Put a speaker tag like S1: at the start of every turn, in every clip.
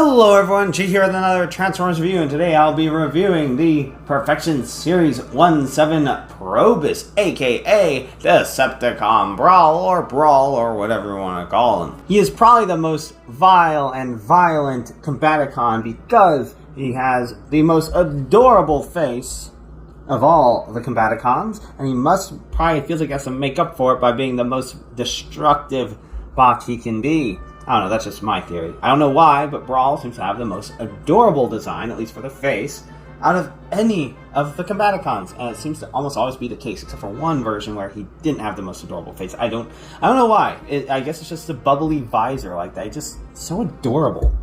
S1: Hello everyone, Sheek here with another Transformers review, and today I'll be reviewing the Perfection Series 1-7 Probus, aka Decepticon Brawl, or whatever you want to call him. He is probably the most vile and violent combaticon because he has the most adorable face of all the combaticons, and he probably feels like he has to make up for it by being the most destructive bot he can be. I don't know, that's just my theory. I don't know why, but Brawl seems to have the most adorable design, at least for the face, out of any of the combaticons. And it seems to almost always be the case, except for one version where he didn't have the most adorable face. I don't know why. I guess it's just a bubbly visor like that. It's just so adorable.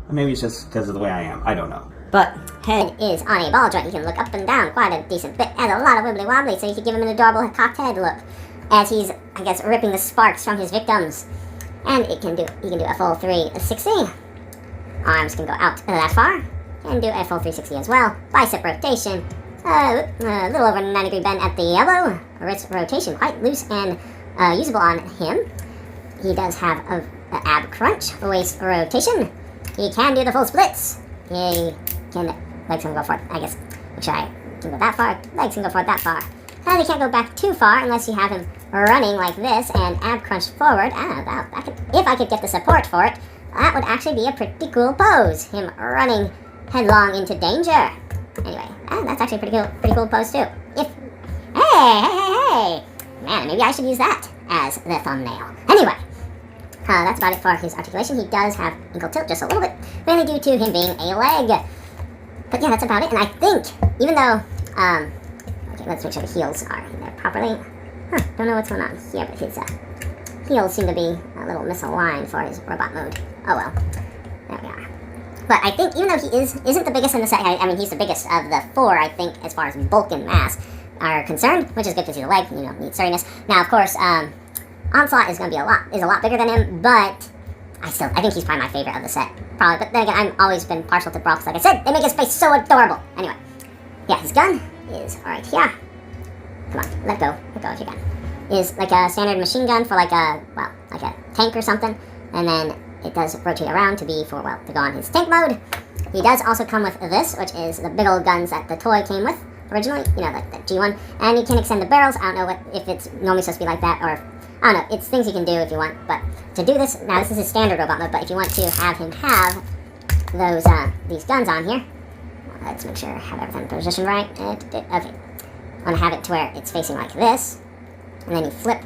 S1: Maybe it's just because of the way I am. I don't know.
S2: But head is on a ball joint. You can look up and down quite a decent bit. Has a lot of wibbly wobbly, so you can give him an adorable cocked head look as he's, I guess, ripping the sparks from his victims. And he can do a full 360. Arms can go out that far. Can do a full 360 as well. Bicep rotation. A little over 90-degree bend at the elbow. Wrist rotation quite loose and usable on him. He does have an ab crunch. Waist rotation. He can do the full splits. He can, legs can go forward, I guess. Make sure I can go that far. Legs can go forward that far. They can't go back too far unless you have him running like this and ab crunch forward. If I could get the support for it, that would actually be a pretty cool pose. Him running headlong into danger. Anyway, that's actually a pretty cool pose too. Hey! Man, maybe I should use that as the thumbnail. Anyway, that's about it for his articulation. He does have ankle tilt just a little bit, mainly due to him being a leg. But yeah, that's about it. And I think, even though, let's make sure the heels are in there properly. Don't know what's going on here, but his heels seem to be a little misaligned for his robot mode. Oh well. There we are. But I think, even though he isn't the biggest in the set, I mean, he's the biggest of the four, I think, as far as bulk and mass are concerned, which is good because he's a leg, needs sturdiness. Now, of course, Onslaught is a lot bigger than him, but I think he's probably my favorite of the set. Probably, but then again, I've always been partial to Brawl, because like I said, they make his face so adorable. Anyway, yeah, his gun is right here. Come on, let go if you can. Is like a standard machine gun for like a tank or something, and then it does rotate around to be for, to go on his tank mode. He does also come with this, which is the big old guns that the toy came with originally, like the G1, and you can extend the barrels. I don't know if it's normally supposed to be like that, or I don't know, it's things you can do if you want, but to do this, now this is his standard robot mode, but if you want to have him have those, these guns on here, let's make sure I have everything positioned right. Okay. I want to have it to where it's facing like this, and then you flip,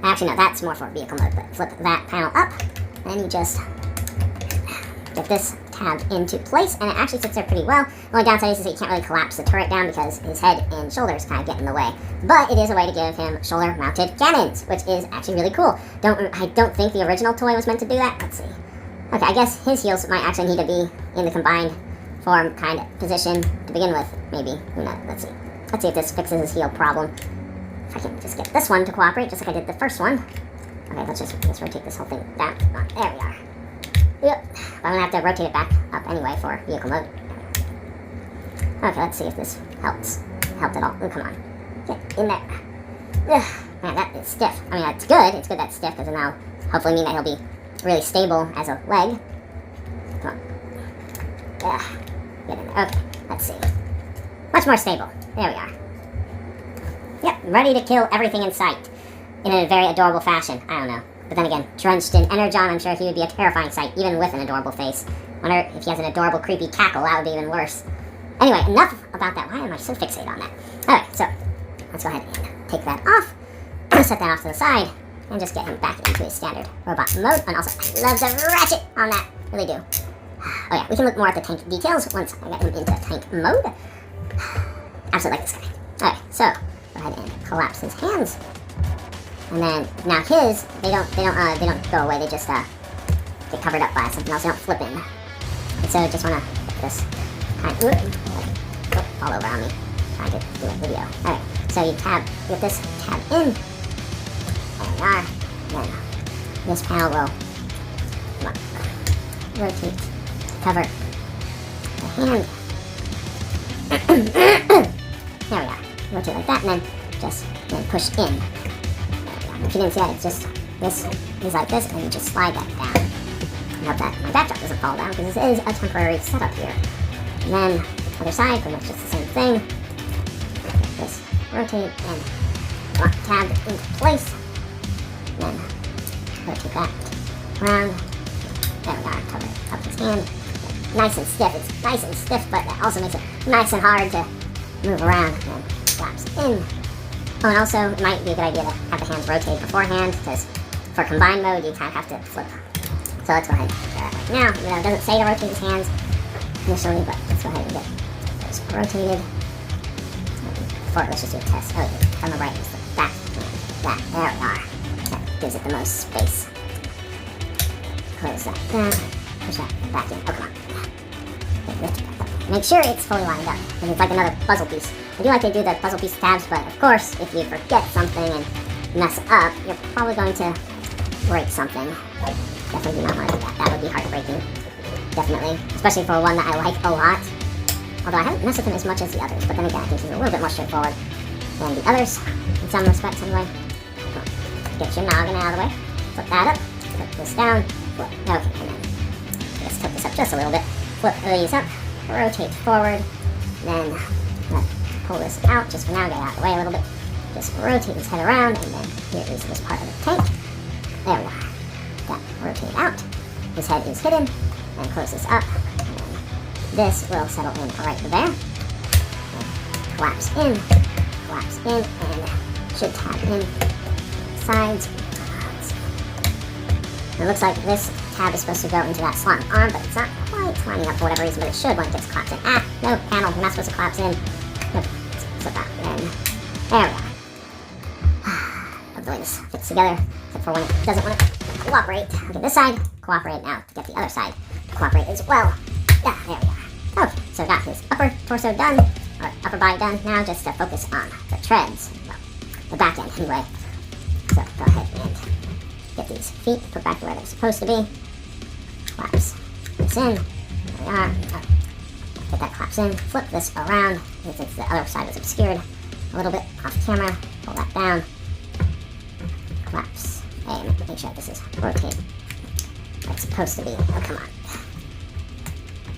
S2: actually no, that's more for vehicle mode, but flip that panel up, and then you just get this tab into place, and it actually sits there pretty well. The only downside is that you can't really collapse the turret down because his head and shoulders kind of get in the way, but it is a way to give him shoulder-mounted cannons, which is actually really cool. I don't think the original toy was meant to do that. Let's see. Okay, I guess his heels might actually need to be in the combined form kind of position to begin with, maybe. Who knows? Let's see. Let's see if this fixes his heel problem. If I can just get this one to cooperate, just like I did the first one. Okay, let's rotate this whole thing down. There we are. Yep. I'm gonna have to rotate it back up anyway for vehicle mode. Okay, let's see if this helped at all. Oh, come on. Get in there. Ugh, man, that is stiff. I mean, that's good. It's good that's stiff because it'll now hopefully mean that he'll be really stable as a leg. Come on. Ugh. Get in there. Okay, let's see. Much more stable. There we are. Yep, ready to kill everything in sight in a very adorable fashion. I don't know. But then again, drenched in Energon, I'm sure he would be a terrifying sight, even with an adorable face. Wonder if he has an adorable, creepy cackle, that would be even worse. Anyway, enough about that. Why am I so fixated on that? Alright, so let's go ahead and take that off. Set that off to the side, and just get him back into his standard robot mode. And also, I love the ratchet on that. Really do. Oh yeah, we can look more at the tank details once I get him into tank mode. Absolutely like this guy. Alright, so go ahead and collapse his hands. And then now his, they don't go away, they just get covered up by something else, they don't flip in. And so I just wanna get this kind of fall over on me. Trying to do a video. Alright, so you get this tab in. There we are. Then this panel will rotate, cover the hand. There we are. Rotate like that, and then push in. If you didn't see that, it's just this is like this, and you just slide that down. hope that my backdrop doesn't fall down, because this is a temporary setup here. And then, other side, pretty much just the same thing. Get this rotate and lock tab into place. And then rotate that around. There we are, cover up his hand. Nice and stiff. It's nice and stiff, but that also makes it nice and hard to move around. And then flaps in. Oh, and also, it might be a good idea to have the hands rotate beforehand, because for combined mode, you kind of have to flip. So let's go ahead and do that right now. You know, it doesn't say to rotate his hands initially, but let's go ahead and get those rotated. Let's just do a test. Oh, yeah, on the right is the back. That, there we are. That gives it the most space. Close that down. Push that back in. Oh, come on. Okay, lift it back up. Make sure it's fully lined up, because it's like another puzzle piece. I do like to do the puzzle piece tabs, but of course, if you forget something and mess up, you're probably going to break something. Definitely do not want to do that. That would be heartbreaking. Definitely. Especially for one that I like a lot. Although I haven't messed with him as much as the others, but then again, I think he's a little bit more straightforward than the others, in some respects anyway. Get your noggin out of the way. Flip that up. Flip this down. Flip. Okay, and then let's tilt this up just a little bit. Flip these up. Rotate forward. Then pull this out just for now. Get out of the way a little bit. Just rotate his head around, and then here is this part of the tank. There we are. That rotate out. His head is hidden. And close this up. This will settle in right there. And collapse in, and should tab in sides. It looks like this tab is supposed to go into that slot arm, but it's not quite lining up for whatever reason, but it should when it gets collapsed in. Ah, no, panel, you're not supposed to collapse in. Nope, flip that in. There we are. Love the way this fits together, except for when it doesn't want to cooperate. Okay, this side, cooperate now to get the other side to cooperate as well. Yeah, there we are. Okay, so got his upper torso done, or upper body done. Now just to focus on the treads, well, the back end anyway. So go ahead and get these feet put back to where they're supposed to be. Collapse this in. There we are. Oh, get that collapse in. Flip this around. Since the other side was obscured a little bit off camera, pull that down. Collapse. And make sure this is rotated where it's supposed to be. Oh, come on.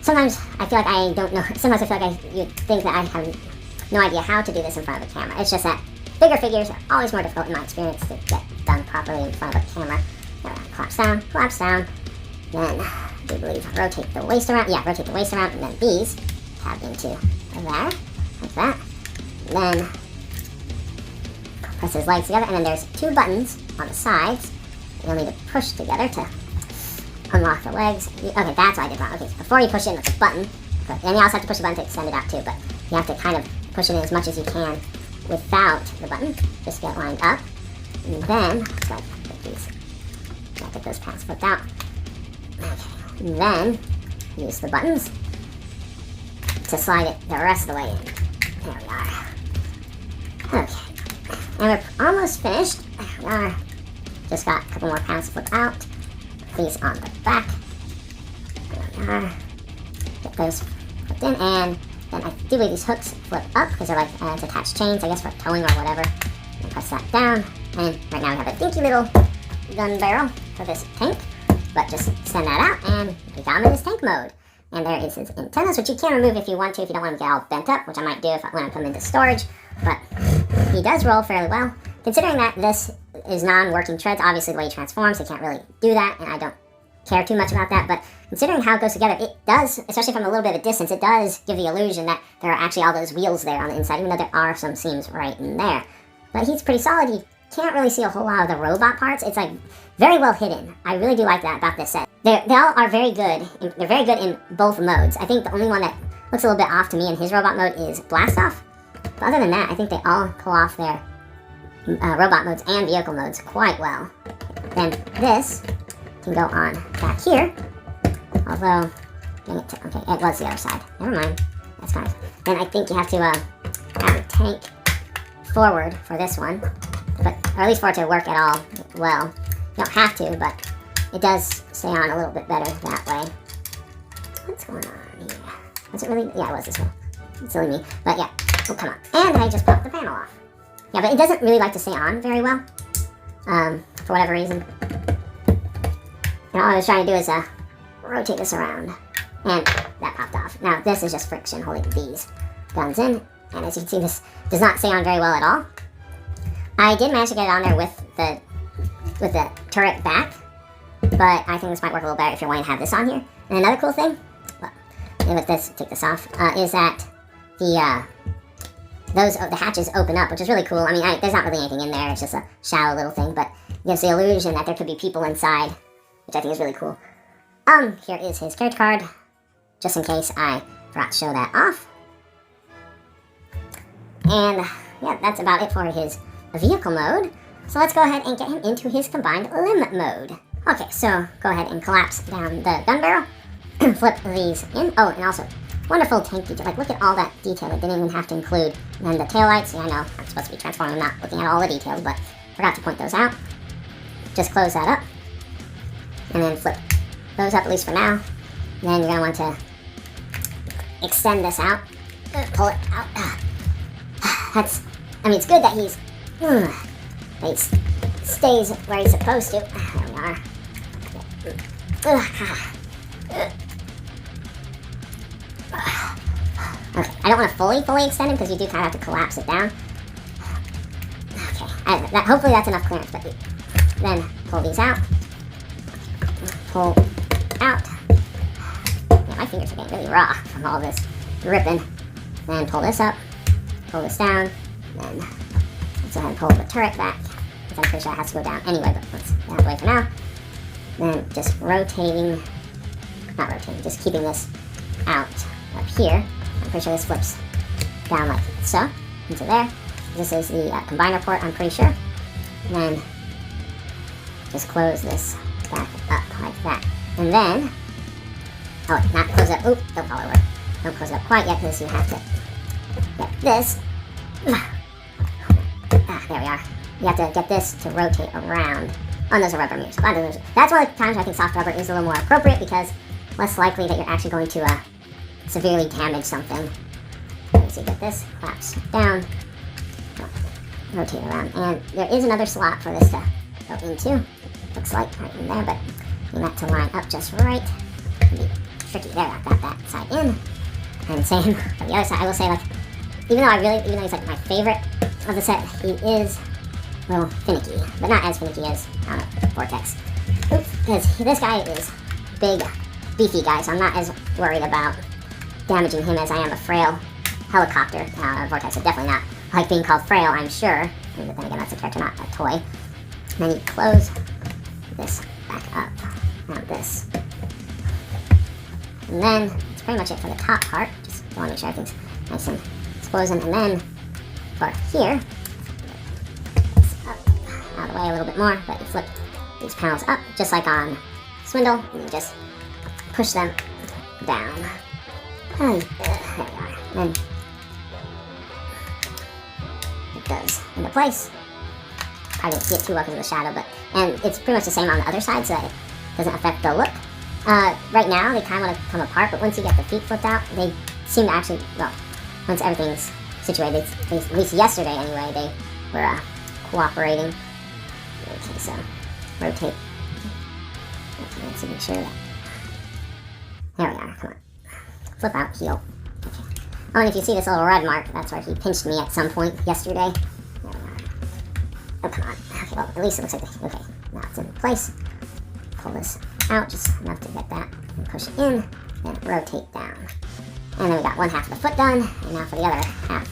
S2: Sometimes I feel like I don't know. Sometimes I feel like you'd think that I have no idea how to do this in front of a camera. It's just that bigger figures are always more difficult in my experience to get done properly in front of a camera. Collapse down. Then, I do believe, rotate the waist around. Yeah, rotate the waist around, and then these tab into there, like that. And then press his legs together, and then there's two buttons on the sides. You'll need to push together to unlock the legs. Okay, that's what I did wrong. Okay, so before you push in with the button, and you also have to push the button to extend it out too, but you have to kind of push it in as much as you can without the button. Just get lined up. And then, let's get those pads flipped out. Okay, and then use the buttons to slide it the rest of the way in. There we are. Okay, and we're almost finished. There we are. Just got a couple more pads flipped out. These on the back. There we are. Get those flipped in, and then I do believe these hooks flip up because they're like it's attached chains, I guess, for towing or whatever. And press that down, and right now we have a dinky little gun barrel for this tank, but just extend that out, and we got him in his tank mode. And there is his antennas, which you can remove if you want to, if you don't want to get all bent up, which I might do when I come into storage, but he does roll fairly well. Considering that this is non-working treads, obviously the way he transforms, he can't really do that, and I don't care too much about that, but considering how it goes together, it does, especially from a little bit of a distance, it does give the illusion that there are actually all those wheels there on the inside, even though there are some seams right in there. But he's pretty solid. You can't really see a whole lot of the robot parts. It's like very well hidden. I really do like that about this set. They all are very good. They're very good in both modes. I think the only one that looks a little bit off to me in his robot mode is Blast Off. But other than that, I think they all pull off their robot modes and vehicle modes quite well. Then this can go on back here. Although, dang it, okay, it was the other side. Never mind. That's fine. Then I think you have to have the tank forward for this one, but or at least for it to work at all well. You don't have to, but it does stay on a little bit better that way. What's going on here? Was it really? Yeah, it was this one. It's silly me, but yeah. Oh, come on. And I just popped the panel off. Yeah, but it doesn't really like to stay on very well, for whatever reason. And all I was trying to do is rotate this around. And that popped off. Now this is just friction holding these guns in. And as you can see, this does not stay on very well at all. I did manage to get it on there with the turret back, but I think this might work a little better if you're wanting to have this on here. And another cool thing, well, with this, take this off, is that the hatches open up, which is really cool. I mean, there's not really anything in there. It's just a shallow little thing, but it gives the illusion that there could be people inside, which I think is really cool. Here is his character card, just in case I forgot to show that off. And yeah, that's about it for his vehicle mode. So let's go ahead and get him into his combined limb mode. Okay, so go ahead and collapse down the gun barrel, flip these in. Oh, and also, wonderful tank detail. Like, look at all that detail. It didn't even have to include. And then the taillights, yeah, I know, I'm supposed to be transforming, I'm not looking at all the details, but forgot to point those out. Just close that up, and then flip those up, at least for now. Then you're going to want to extend this out, pull it out. I mean, it's good that he stays where he's supposed to. There we are. Okay, I don't want to fully extend him because you do kind of have to collapse it down. Okay, hopefully that's enough clearance, but then pull these out. Pull out. Yeah, my fingers are getting really raw from all this ripping. Then pull this up, pull this down, then let's go ahead and pull the turret back, because I'm pretty sure it has to go down anyway, but let's get out of the way for now. Then just not rotating, just keeping this out up here. I'm pretty sure this flips down like so, into there. This is the combiner port, I'm pretty sure. And then just close this back up like that. And then, oh, not close it up, oop, don't fall over. Don't close it up quite yet, because you have to get this. There we are. You have to get this to rotate around on those rubber mirrors. That's one of the times I think soft rubber is a little more appropriate, because less likely that you're actually going to severely damage something. So you get this, collapse down, rotate around, and there is another slot for this to go into. Looks like right in there, but you want to line up just right. It'll be tricky. There, I got that side in, and same for the other side. I will say, like, even though he's like my favorite of the set, he is a little finicky, but not as finicky as Vortex. Oops, because this guy is big, beefy guy, so I'm not as worried about damaging him as I am a frail helicopter. Vortex would definitely not like being called frail, I'm sure. But then again, that's a character, not a toy. And then you close this back up. Now this. And then that's pretty much it for the top part. Just want to make sure everything's nice and exposing. And then for here, out of the way a little bit more, but you flip these panels up, just like on Swindle, and you just push them down. There we are. Then it goes into place. I didn't see it too well because of the shadow, and it's pretty much the same on the other side, so that it doesn't affect the look. Right now, they kind of want to come apart, but once you get the feet flipped out, they seem to actually, well, once everything's situated, at least yesterday anyway, they were cooperating. Okay, so rotate. Okay, let's make sure that. There we are, come on. Flip out, heal. Okay. Oh, and if you see this little red mark, that's where he pinched me at some point yesterday. There we are. Oh, come on. Okay, well, at least it looks like okay, now it's in place. Pull this out just enough to get that, and push it in, then rotate down. And then we got one half of the foot done, and now for the other half.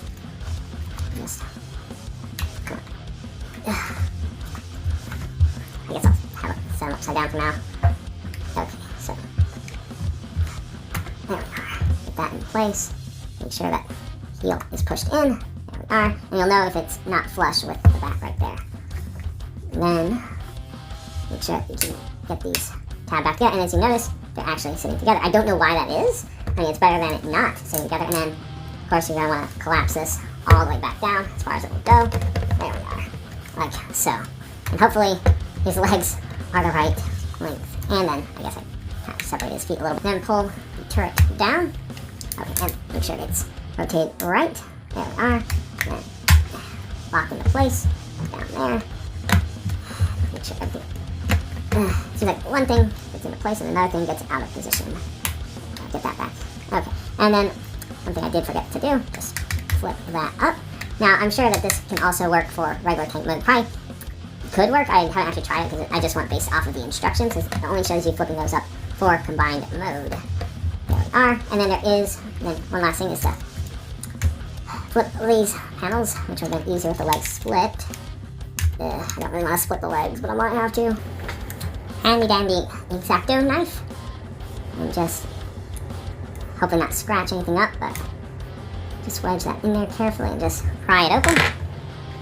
S2: Just, come on. I guess I'll have it set upside down for now. Okay, so there we are. Get that in place. Make sure that heel is pushed in. There we are. And you'll know if it's not flush with the back right there. And then make sure you can get these tabbed back together. And as you notice, they're actually sitting together. I don't know why that is. I mean, it's better than it not sitting together. And then, of course, you're going to want to collapse this all the way back down as far as it will go. There we are. Like so. And hopefully his legs are the right length. And then, I guess I have to separate his feet a little bit. Then pull the turret down. Okay, and make sure it's rotated right. There we are. And then lock into place. Down there. Make sure everything. Seems like one thing that's into place, and another thing gets out of position. Get that back. Okay, and then one thing I did forget to do, just flip that up. Now, I'm sure that this can also work for regular tank mode. Probably could work. I haven't actually tried it because I just went based off of the instructions, because it only shows you flipping those up for combined mode. There we are. And then there is, then one last thing is to flip these panels, which will get easier with the legs split. I don't really want to split the legs, but I might have to. Handy dandy X-Acto knife. And just hoping not scratch anything up, but just wedge that in there carefully and just pry it open.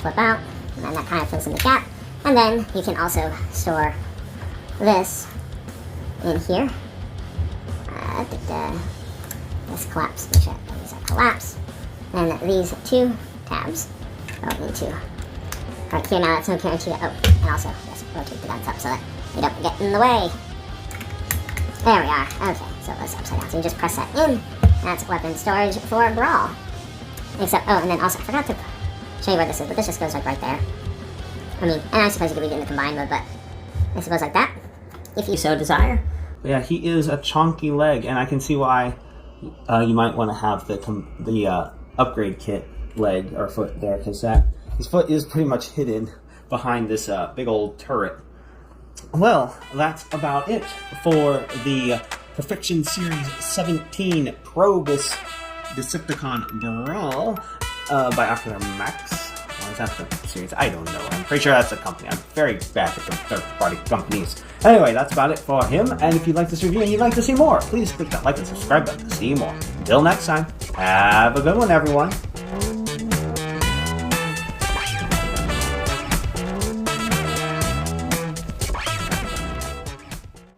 S2: Flip out, and then that kind of fills in the gap. And then you can also store this in here. This collapse, make sure these are collapsed. And these two tabs go into right here. Now that's no guarantee that, and also just rotate the guns up so that they don't get in the way. There we are. Okay, so it's upside down. So you just press that in. That's weapon storage for Brawl. Except, and then also I forgot to show you where this is, but this just goes like right there. I mean, and I suppose you could leave it in the combined mode, but I suppose like that, if you so desire.
S1: Yeah, he is a chunky leg, and I can see why you might want to have the upgrade kit leg or foot there, because his foot is pretty much hidden behind this big old turret. Well, that's about it for the Perfection Series 17 Probus Decepticon Brawl by Ocular Max. Or is that the series? I don't know. I'm pretty sure that's a company. I'm very bad at the third-party companies. Anyway, that's about it for him. And if you like this review and you'd like to see more, please click that like and subscribe button to see more. Until next time, have a good one, everyone.